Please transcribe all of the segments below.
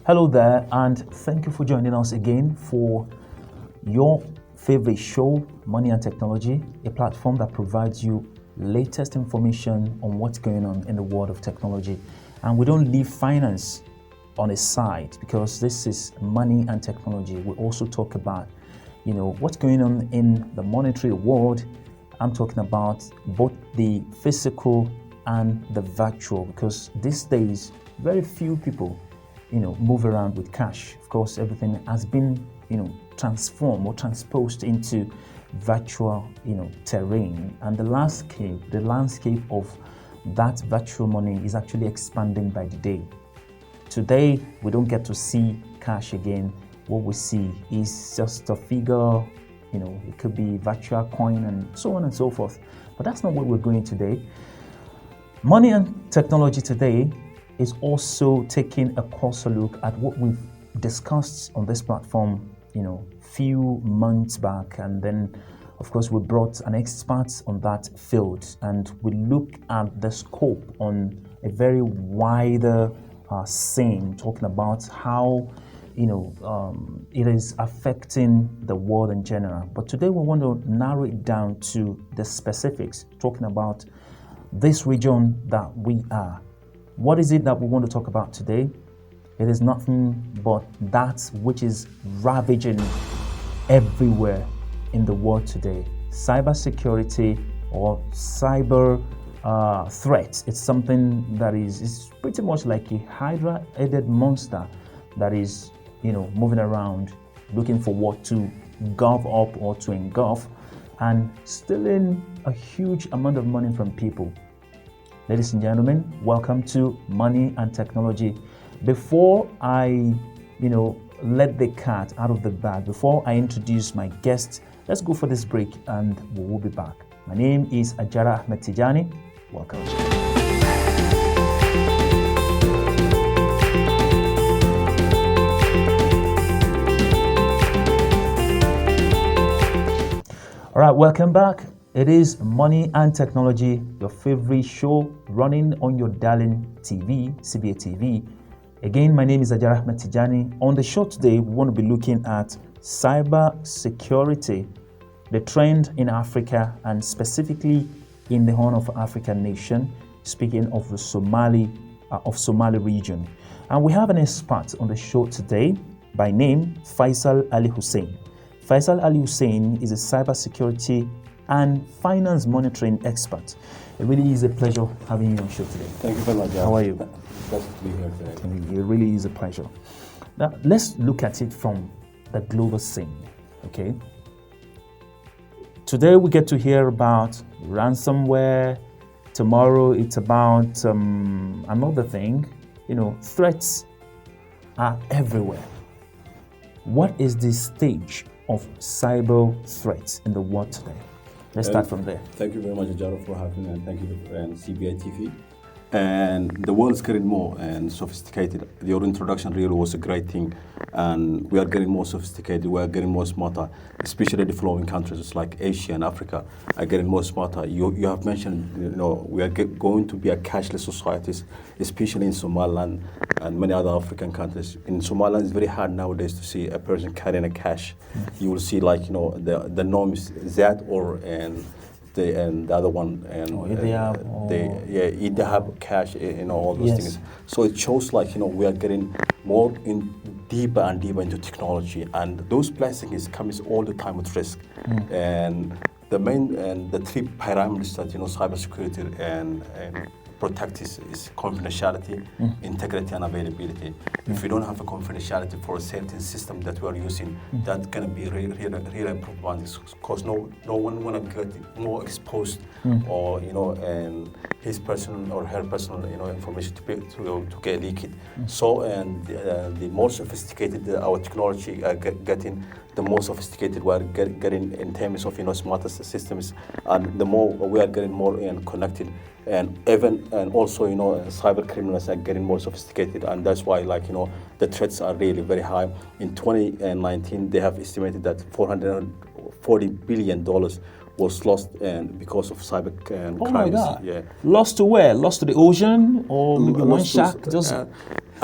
Hello there, and thank you for joining us again for your favorite show, Money and Technology, a platform that provides you latest information on what's going on in the world of technology. And we don't leave finance on a side because this is money and technology. We also talk about, what's going on in the monetary world. I'm talking about both the physical and the virtual, because these days, very few people move around with cash. Of course, everything has been, transformed or transposed into virtual, terrain. And the landscape of that virtual money is actually expanding by the day. Today, we don't get to see cash again. What we see is just a figure, it could be virtual coin and so on and so forth. But that's not what we're going today. Money and Technology today is also taking a closer look at what we've discussed on this platform, few months back. And then, of course, we brought an expert on that field, and we look at the scope on a very wider scene, talking about how, it is affecting the world in general. But today we want to narrow it down to the specifics, talking about this region that we are. What is it that we want to talk about today? It is nothing but that which is ravaging everywhere in the world today. Cybersecurity or cyber threats. It's something that is pretty much like a hydra-headed monster that is, moving around looking for what to gulp up or to engulf and stealing a huge amount of money from people. Ladies and gentlemen, welcome to Money and Technology. Before I, let the cat out of the bag, before I introduce my guest, let's go for this break and we will be back. My name is Ajara Ahmed Tijani. Welcome. All right, welcome back. It is Money and Technology, your favorite show running on your darling TV, CBA TV. Again, my name is Ajara Ahmed Tijani. On the show today, we want to be looking at cyber security, the trend in Africa, and specifically in the Horn of Africa nation, speaking of the Somali region. And we have an expert on the show today by name FEISAL Ali Hussein. FEISAL Ali Hussein is a cybersecurity and finance monitoring expert. It really is a pleasure having you on the show today. Thank you very much. How are you? Glad to be here today. It really is a pleasure. Now, let's look at it from the global scene, okay? Today we get to hear about ransomware. Tomorrow it's about another thing. Threats are everywhere. What is the stage of cyber threats in the world today? Let's start from there. Thank you very much, Ajaro, for having me, and thank you and CBI TV. And the world is getting more and sophisticated. Your introduction really was a great thing, and we are getting more sophisticated. We are getting more smarter, especially the developing countries like Asia and Africa are getting more smarter. You have mentioned, we are going to be a cashless societies, especially in Somaliland and many other African countries. In Somaliland, it's very hard nowadays to see a person carrying a cash. You will see the norm is that and the other one, and they have cash, all those things. So it shows we are getting more deeper and deeper into technology, and those blessings comes all the time with risk. And the main and the three parameters that cybersecurity and protect is confidentiality, integrity, and availability. If we don't have a confidentiality for a certain system that we are using, that's going to be really problematic, because no one want to get more exposed or and his personal or her personal information to get leaked. So and the more sophisticated our technology getting, the more sophisticated we are getting in terms of smarter systems, and the more we are getting more connected. And also cyber criminals are getting more sophisticated, and that's why the threats are really very high. In 2019, they have estimated that $440 billion was lost because of cyber crimes. My God. Yeah. Lost to where? Lost to the ocean, or maybe one shark?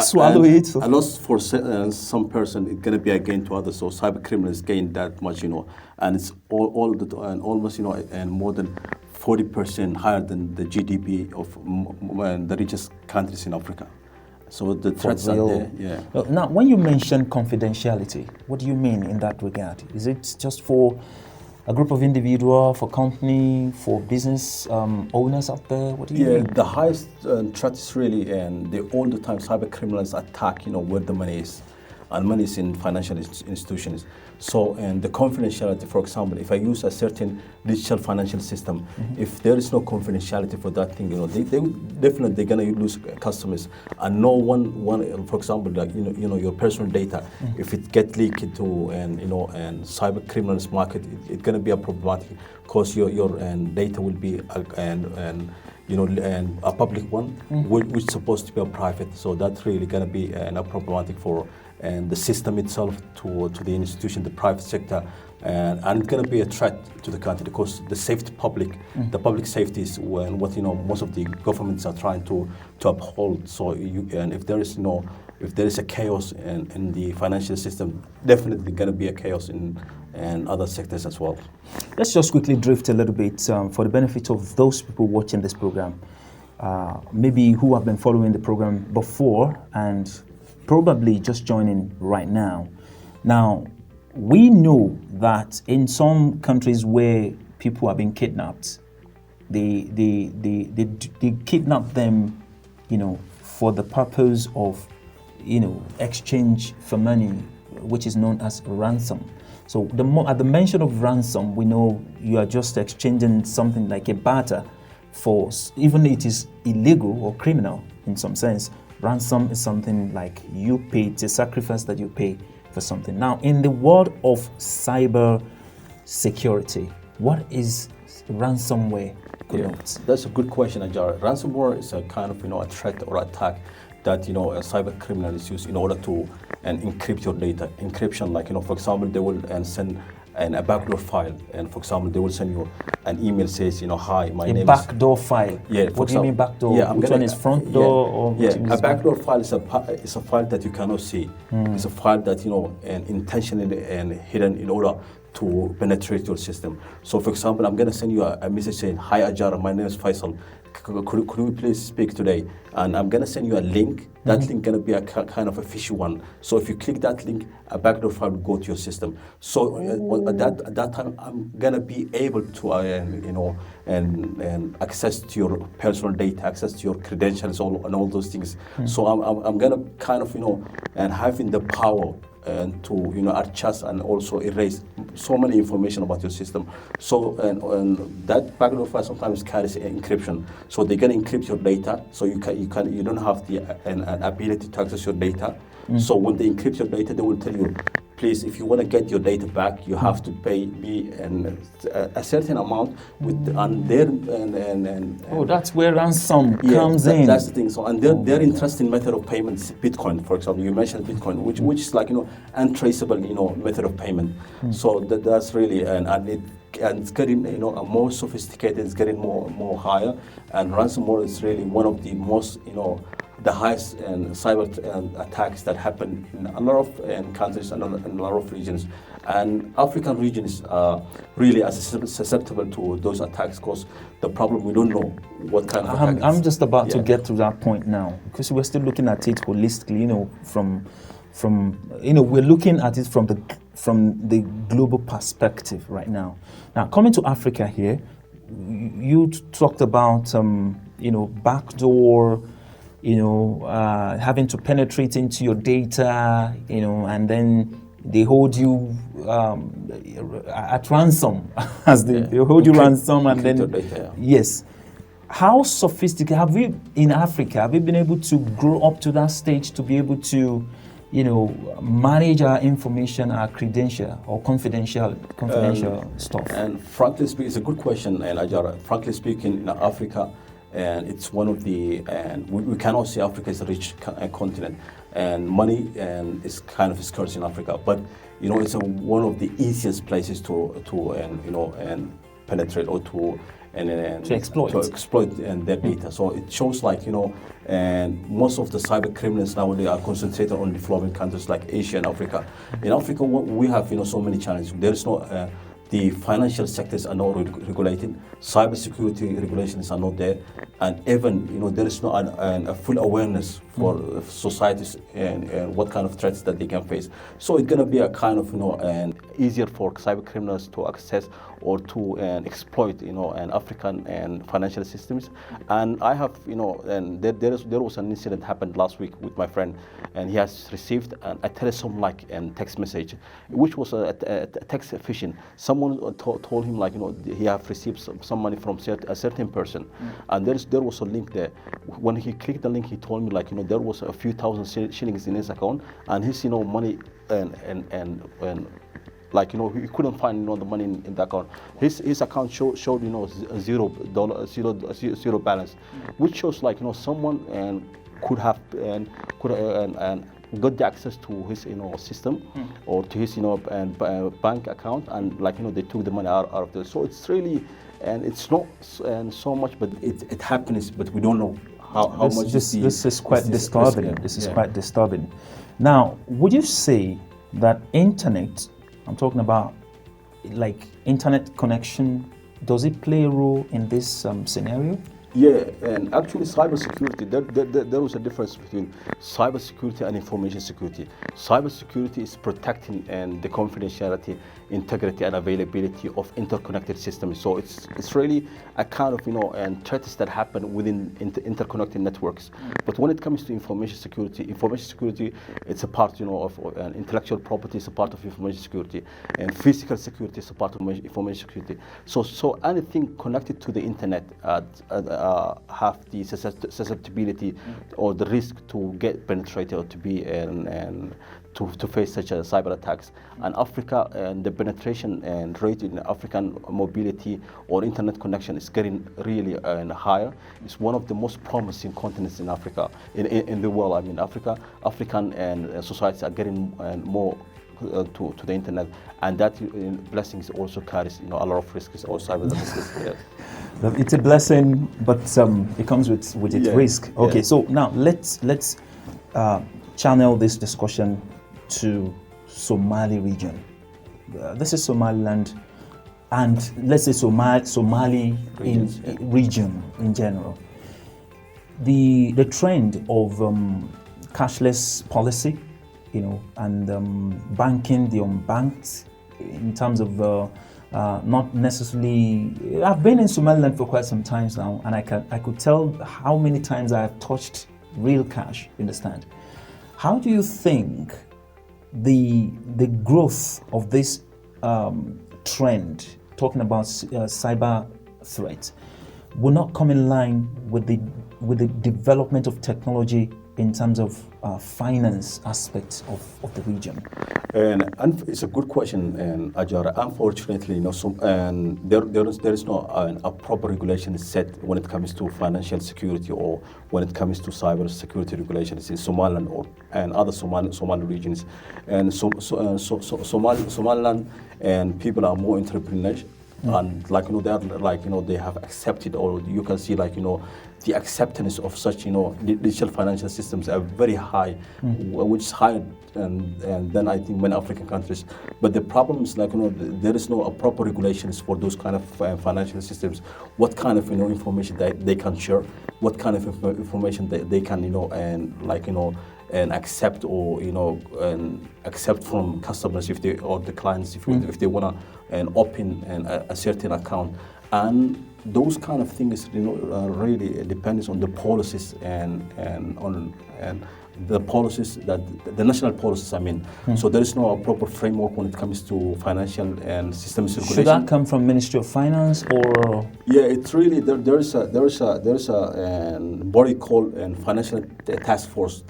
swallow it. A loss for some person, it's gonna be a gain to others. So cyber criminals gain that much, and it's and almost, and more than 40% higher than the GDP of the richest countries in Africa. So the threats are there. Yeah. Now, when you mention confidentiality, what do you mean in that regard? Is it just for a group of individuals, for company, for business owners out there? What do you mean? The highest threat is really, and all the time cyber criminals attack, where the money is, and money is in financial institutions. So, and the confidentiality, for example, if I use a certain digital financial system, if there is no confidentiality for that thing, they definitely they're gonna lose customers, and no one, for example, like your personal data, if it get leaked into and cyber criminals market, it's gonna be a problematic because your data will be and a public one, which is supposed to be a private. So that's really gonna be problematic for the system itself to the institution, the private sector, and it's going to be a threat to the country because the the public safety is what most of the governments are trying to uphold. So if there is a chaos in the financial system, definitely going to be a chaos in other sectors as well. Let's just quickly drift a little bit for the benefit of those people watching this program, maybe who have been following the program before and probably just joining right now. Now, we know that in some countries where people have been kidnapped, they kidnap them, for the purpose of, exchange for money, which is known as ransom. So at the mention of ransom, we know you are just exchanging something like a barter for, even it is illegal or criminal in some sense. Ransom is something like you pay, it's a sacrifice that you pay for something. Now, in the world of cyber security, what is ransomware? That's a good question, Ajar. Ransomware is a kind of a threat or attack that a cyber criminal is used in order to encrypt your data. Encryption, like for example, they will send a backdoor file, and for example, they will send you an email says, hi, my name is... A backdoor file? Yeah. What do you mean backdoor? Yeah, which one is front door? Or a backdoor file is a file that you cannot see. It's a file that, intentionally hidden in order to penetrate your system. So for example, I'm going to send you a message saying, hi Ajara, my name is Faisal. Could we please speak today? And I'm going to send you a link. That link going to be a kind of a fishy one. So if you click that link, a backdoor file will go to your system. So at that time, I'm going to be able to, and access to your personal data, access to your credentials, and all those things. So I'm going to kind of, and having the power and to adjust and also erase so many information about your system. So and that backdoor file sometimes carries encryption. So they can encrypt your data, so you don't have the an ability to access your data. So when they encrypt your data, they will tell you, please, if you want to get your data back, you have to pay me a certain amount that's where ransom comes in. That's the thing. So and their interesting method of payment is Bitcoin, for example. You mentioned Bitcoin, which is like untraceable method of payment. So that's really and it's getting more sophisticated. It's getting more higher, and ransomware is really one of the most the highest cyber attacks that happen in a lot of countries and in a lot of regions. And African regions are really as susceptible to those attacks because the problem, we don't know what kind of attack. I'm just about to get to that point now, because we're still looking at it holistically, from we're looking at it from the global perspective right now. Now, coming to Africa here, you talked about backdoor, having to penetrate into your data, and then they hold you at ransom, as they hold you ransom, and then data, yes. How sophisticated have we in Africa? Have we been able to grow up to that stage to be able to, manage our information, our credential or confidential stuff? And frankly speaking, it's a good question, and Ajara. Frankly speaking, in Africa, and it's one of the, and we cannot say Africa is a rich continent, and money is kind of scarce in Africa. But it's one of the easiest places to penetrate or to to exploit their data. So it shows like, and most of the cyber criminals nowadays are concentrated on developing countries like Asia and Africa. In Africa, we have so many challenges. There is no the financial sectors are not regulated, cybersecurity regulations are not there, and even there is not a full awareness for societies and what kind of threats that they can face. So it's going to be a kind of and easier for cyber criminals to access or to exploit and African and financial systems. And I have and there was an incident happened last week with my friend, and he has received a telephone-like text message, which was a text phishing. Someone told him like he have received some money from a certain person, and there was a link there. When he clicked the link, he told me like there was a few thousand shillings in his account, and his money and like he couldn't find the money in the account. His account showed zero balance, which shows like someone could have got the access to his system or to his bank account, and like they took the money out of there. So it's really, and it's not so much, but it happens, but we don't know how much. This is quite disturbing. This is quite disturbing. Now, would you say that internet, I'm talking about like internet connection, does it play a role in this scenario? Yeah, and actually cybersecurity, there was a difference between cybersecurity and information security. Cybersecurity is protecting the confidentiality, integrity, and availability of interconnected systems. So it's really a kind of and threats that happen within interconnected networks. But when it comes to information security, it's a part of intellectual property is a part of information security, and physical security is a part of information security. So anything connected to the internet have the susceptibility or the risk to get penetrated or to be to face such a cyber attacks. And Africa and the penetration and rate in African mobility or internet connection is getting really higher. It's one of the most promising continents in Africa, in the world. I mean, African societies are getting more to the internet, and that blessings also carries a lot of risks or cyber risks. Yeah. It's a blessing, but it comes with its risk. Okay, so now let's channel this discussion to Somali region. This is Somaliland, and let's say Somali region in general. The trend of cashless policy, and banking the unbanked in terms of not necessarily. I've been in Somaliland for quite some time now, and I could tell how many times I have touched real cash. You understand? How do you think the growth of this trend, talking about cyber threats, will not come in line with the development of technology in terms of finance aspects of the region? And it's a good question, Ajar. Unfortunately, there is no a proper regulation set when it comes to financial security or when it comes to cyber security regulations in Somaliland and other Somali regions. And Somaliland and people are more entrepreneurial. And they have accepted, or you can see the acceptance of such digital financial systems are very high, which is higher than I think many African countries. But the problem is there is no proper regulations for those kind of financial systems. What kind of information they can share, what kind of information they can and accept or and accept from customers or the clients if they wanna open a certain account. And those kind of things really depends on the policies and on the policies that the national policies. I mean, so there is no proper framework when it comes to financial and systems regulation. Should that come from Ministry of Finance or? Yeah, it's really there is a body called financial task force,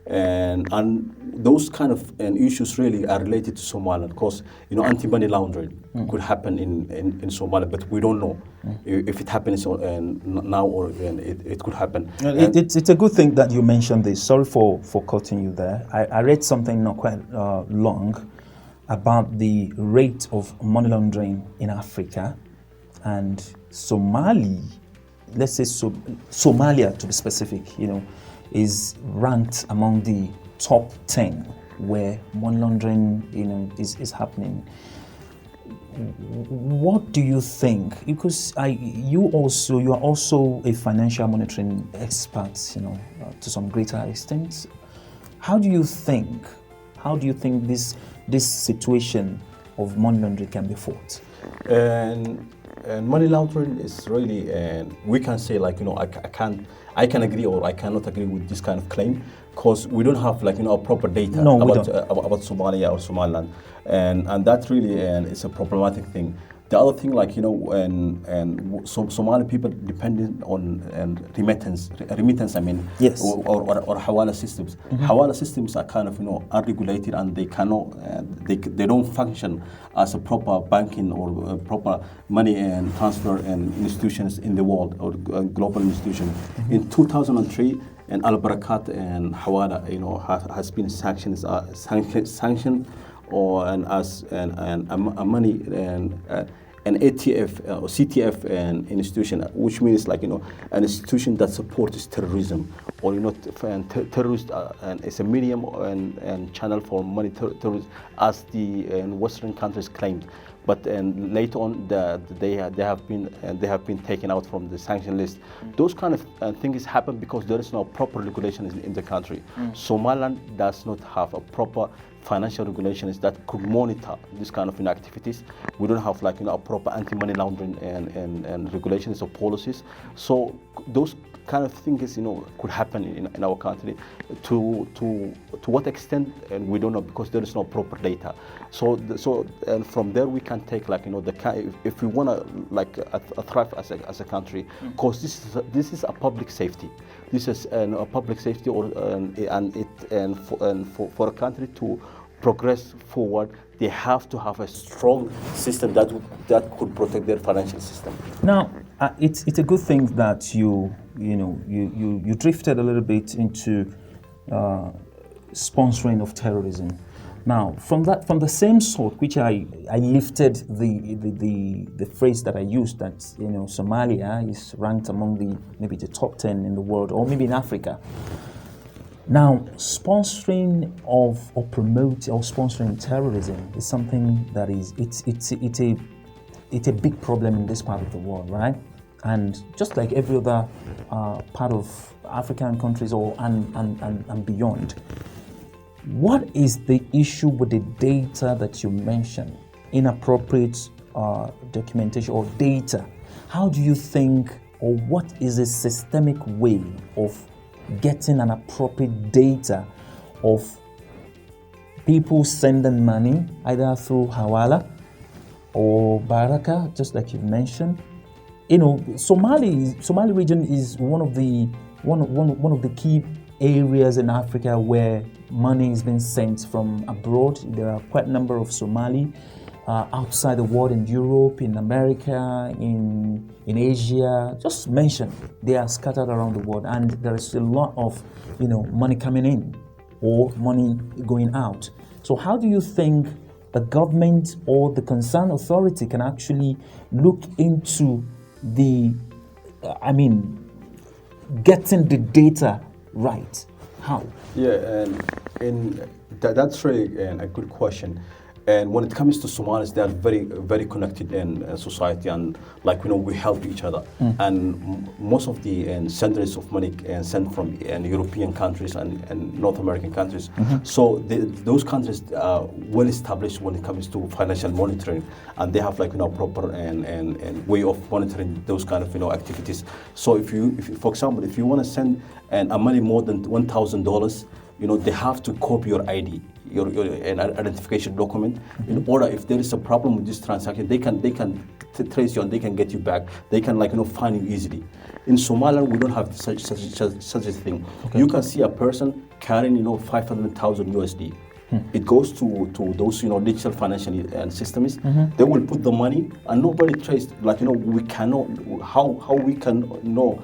and those kind of issues really are related to Somalia, because anti-money laundering could happen in Somalia, but we don't know if it happens now or it could happen. It's a good thing that you mentioned this. Sorry for cutting you there. I read something not quite long about the rate of money laundering in Africa, and let's say Somalia to be specific, is ranked among the top 10 where money laundering, is happening. What do you think? Because you are also a financial monitoring expert, to some greater extent. How do you think this situation of money laundering can be fought? And money laundering is really, we can say I can agree or I cannot agree with this kind of claim, because we don't have proper data about Somalia or Somaliland, and that really is a problematic thing. The other thing, Somali people dependent on remittance. Yes. or Hawala systems. Mm-hmm. Hawala systems are kind of unregulated, and they cannot, they don't function as a proper banking or proper money and transfer and institutions in the world or global institution. Mm-hmm. In 2003, and Al Barakat and Hawala, has been sanctioned or as a money and an ATF or CTF institution, which means an institution that supports terrorism or terrorist and it's a medium and channel for money terrorism, as the Western countries claimed. But later on, they have been taken out from the sanction list. Those kind of things happen because there is no proper regulation in the country. Somaliland does not have a proper financial regulations that could monitor this kind of activities. We don't have a proper anti-money laundering and regulations or policies. So those kind of things could happen in our country. To what extent, and we don't know, because there is no proper data. So and from there we can take if we want to thrive as a country, because this is a public safety. This is a public safety, for a country to progress forward, they have to have a strong system that could protect their financial system. Now, it's a good thing that you drifted a little bit into sponsoring of terrorism. Now, from the same sort, which I lifted the phrase that I used, that Somalia is ranked among maybe the top 10 in the world, or maybe in Africa. Now, sponsoring or promoting or sponsoring terrorism is something that it's a big problem in this part of the world, right? And just like every other part of African countries and beyond. What is the issue with the data that you mentioned? Inappropriate documentation or data. How do you think, or what is a systemic way of getting an appropriate data of people sending money either through Hawala or Baraka, just like you've mentioned? Somali region is one of the key areas in Africa where money is being sent from abroad. There are quite a number of Somali outside the world, in Europe, in America, in Asia. Just mention, they are scattered around the world, and there is a lot of money coming in or money going out. So how do you think the government or the concerned authority can actually look into getting the data right? How? Yeah, and that's really a good question. And when it comes to Somalis, they are very, very connected in society, and we help each other. And most of the senders of money sent from European countries and North American countries. So those countries are well established when it comes to financial monitoring, and they have proper and way of monitoring those kind of activities. So if for example, if you want to send a money more than $1,000, they have to copy your ID. Your identification document, in order, if there is a problem with this transaction, they can trace you and they can get you back. They can find you easily. In Somalia, we don't have such a thing. Okay. You can see a person carrying 500,000 USD. It goes to those digital financial systems. They will put the money and nobody traced. We cannot. How we can know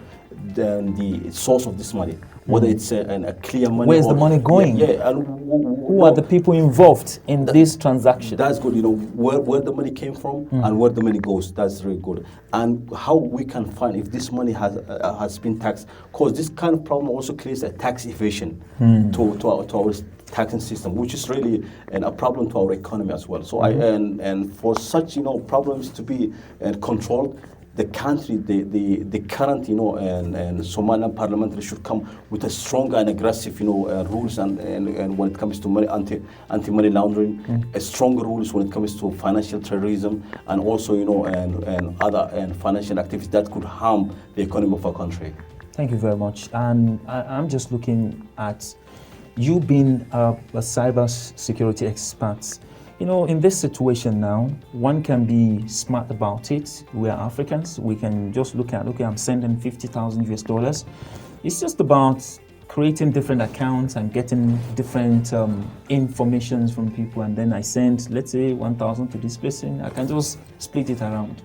the source of this money? whether it's a clear money. Where's the money going? Yeah, and who are the people involved in this transaction? That's good. Where the money came from and where the money goes. That's really good. And how we can find if this money has been taxed, because this kind of problem also creates a tax evasion to our taxing system, which is really a problem to our economy as well. So and for such problems to be controlled, the country, the current and Somalian parliament should come with a strong and aggressive rules and when it comes to money anti-money laundering, stronger rules when it comes to financial terrorism and also and other financial activities that could harm the economy of our country. Thank you very much. And I'm just looking at you being a cyber security expert. In this situation now, one can be smart about it. We are Africans. We can just look at, okay, I'm sending $50,000. It's just about creating different accounts and getting different informations from people. And then I send, let's say, 1,000 to this person. I can just split it around.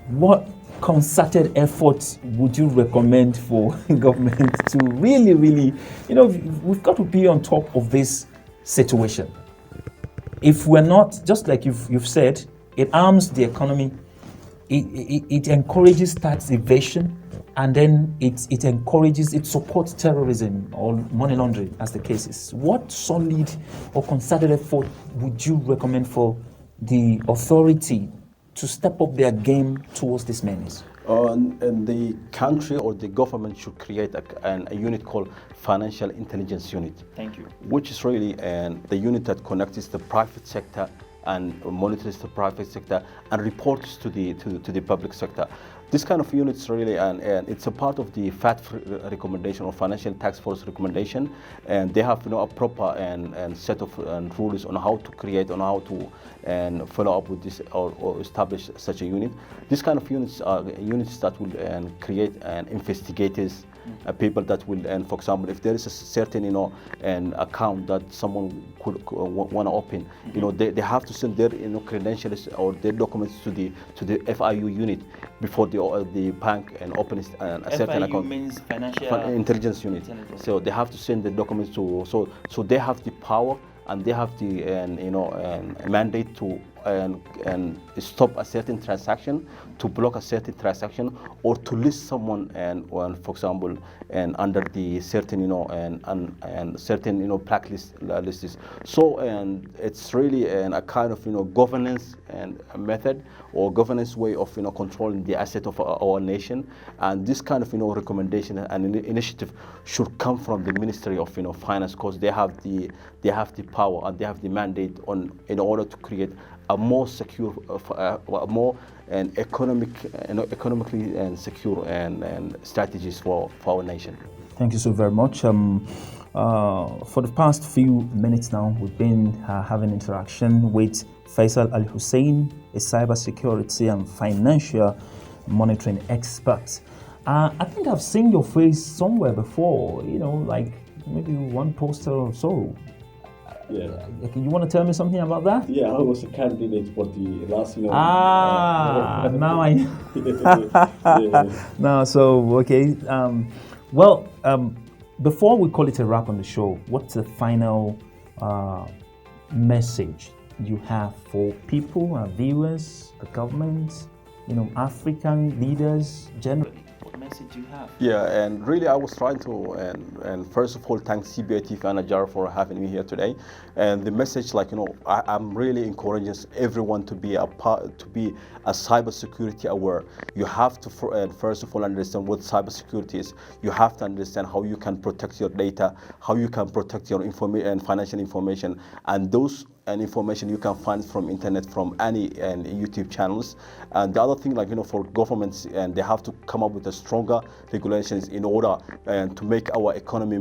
What concerted efforts would you recommend for government to really, we've got to be on top of this situation? If we're not, just like you've said, it arms the economy, it encourages tax evasion, and then it supports terrorism or money laundering as the case is. What solid or concerted effort would you recommend for the authority to step up their game towards this menace? And the country or the government should create a unit called Financial Intelligence Unit. Thank you. Which is really the unit that connects the private sector and monitors the private sector and reports to the public sector. This kind of units really, and it's a part of the FAT recommendation or Financial Task Force recommendation, and they have a proper and set of rules on how to create, on how to follow up with this or establish such a unit. This kind of units are units that will create investigators, people that will, for example, if there is a certain an account that someone could want to open, they have to send their credentials or their documents to the FIU unit before the bank and opens a certain FIU account. Means Financial Intelligence Unit. So they have to send the documents to. So they have the power and they have the mandate to and stop a certain transaction, to block a certain transaction, or to list someone for example, under the certain and certain blacklist lists. So it's really a kind of governance and method or governance way of controlling the asset of our nation. And this kind of recommendation and initiative should come from the Ministry of Finance, because they have the power and they have the mandate in order to create a more secure, a more economically and secure and strategies for our nation. Thank you so very much. For the past few minutes now, we've been having interaction with FEISAL HUSSEIN, a cybersecurity and financial monitoring expert. I think I've seen your face somewhere before, like maybe one poster or so. Yeah. You want to tell me something about that? Yeah, I was a candidate for the last, now I. Yeah. No, so okay. Before we call it a wrap on the show, what's the final message you have for people, our viewers, the government, African leaders generally? What message you have? Yeah, and really I was trying to, and first of all, thank CBI and Ajar for having me here today. And the message, I'm really encouraging everyone to be a cybersecurity aware. You have to first of all understand what cybersecurity is. You have to understand how you can protect your data, how you can protect your financial information, and those information you can find from internet, from any YouTube channels. And the other thing, for governments, and they have to come up with a stronger regulations in order to make our economy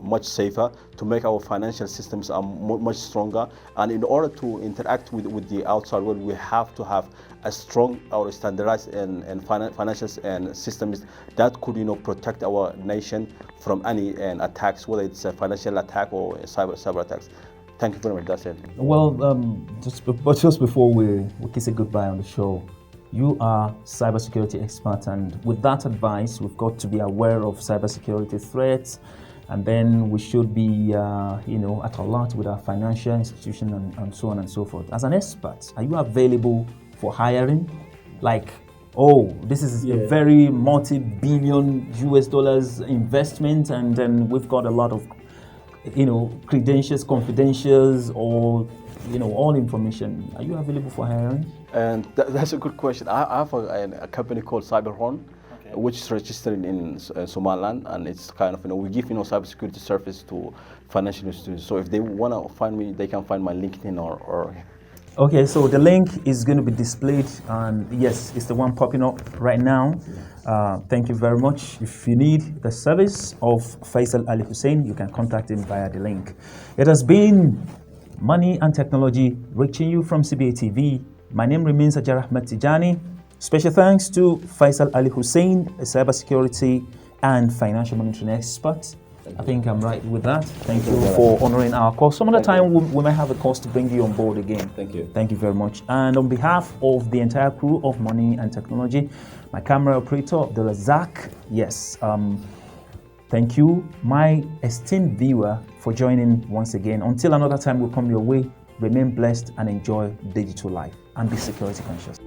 much safer, to make our financial systems much stronger. And in order to interact with the outside world, we have to have a strong or standardized and financial systems that could protect our nation from any attacks, whether it's a financial attack or cyber attacks. Thank you very much. That's it. Well, just before we say goodbye on the show, You are cybersecurity expert, and with that advice, we've got to be aware of cybersecurity threats, and then we should be, at alert with our financial institution and so on and so forth. As an expert, are you available for hiring? Like, oh, this is a very multi-billion US dollars investment, and then we've got a lot of, credentials, confidentials, or all information. Are you available for hiring? And that's a good question. I have a company called Cyberhorn, which is registered in Somaliland, and it's kind of, we give, cybersecurity service to financial institutions. So if they want to find me, they can find my LinkedIn or. Okay, so the link is going to be displayed, and yes, it's the one popping up right now. Thank you very much. If you need the service of Faisal Ali Hussein, you can contact him via the link. It has been Money and Technology reaching you from CBA TV. My name remains Ajar Ahmed Tijani. Special thanks to Faisal Ali Hussein, a cybersecurity and financial monitoring expert. I think I'm right with that. Thank you for honoring our call. Some other time we might have a cause to bring you on board again. Thank you. Thank you very much. And on behalf of the entire crew of Money and Technology, my camera operator, Abdullah Zak, yes, thank you, my esteemed viewer, for joining once again. Until another time will come your way, remain blessed and enjoy digital life, and be security conscious.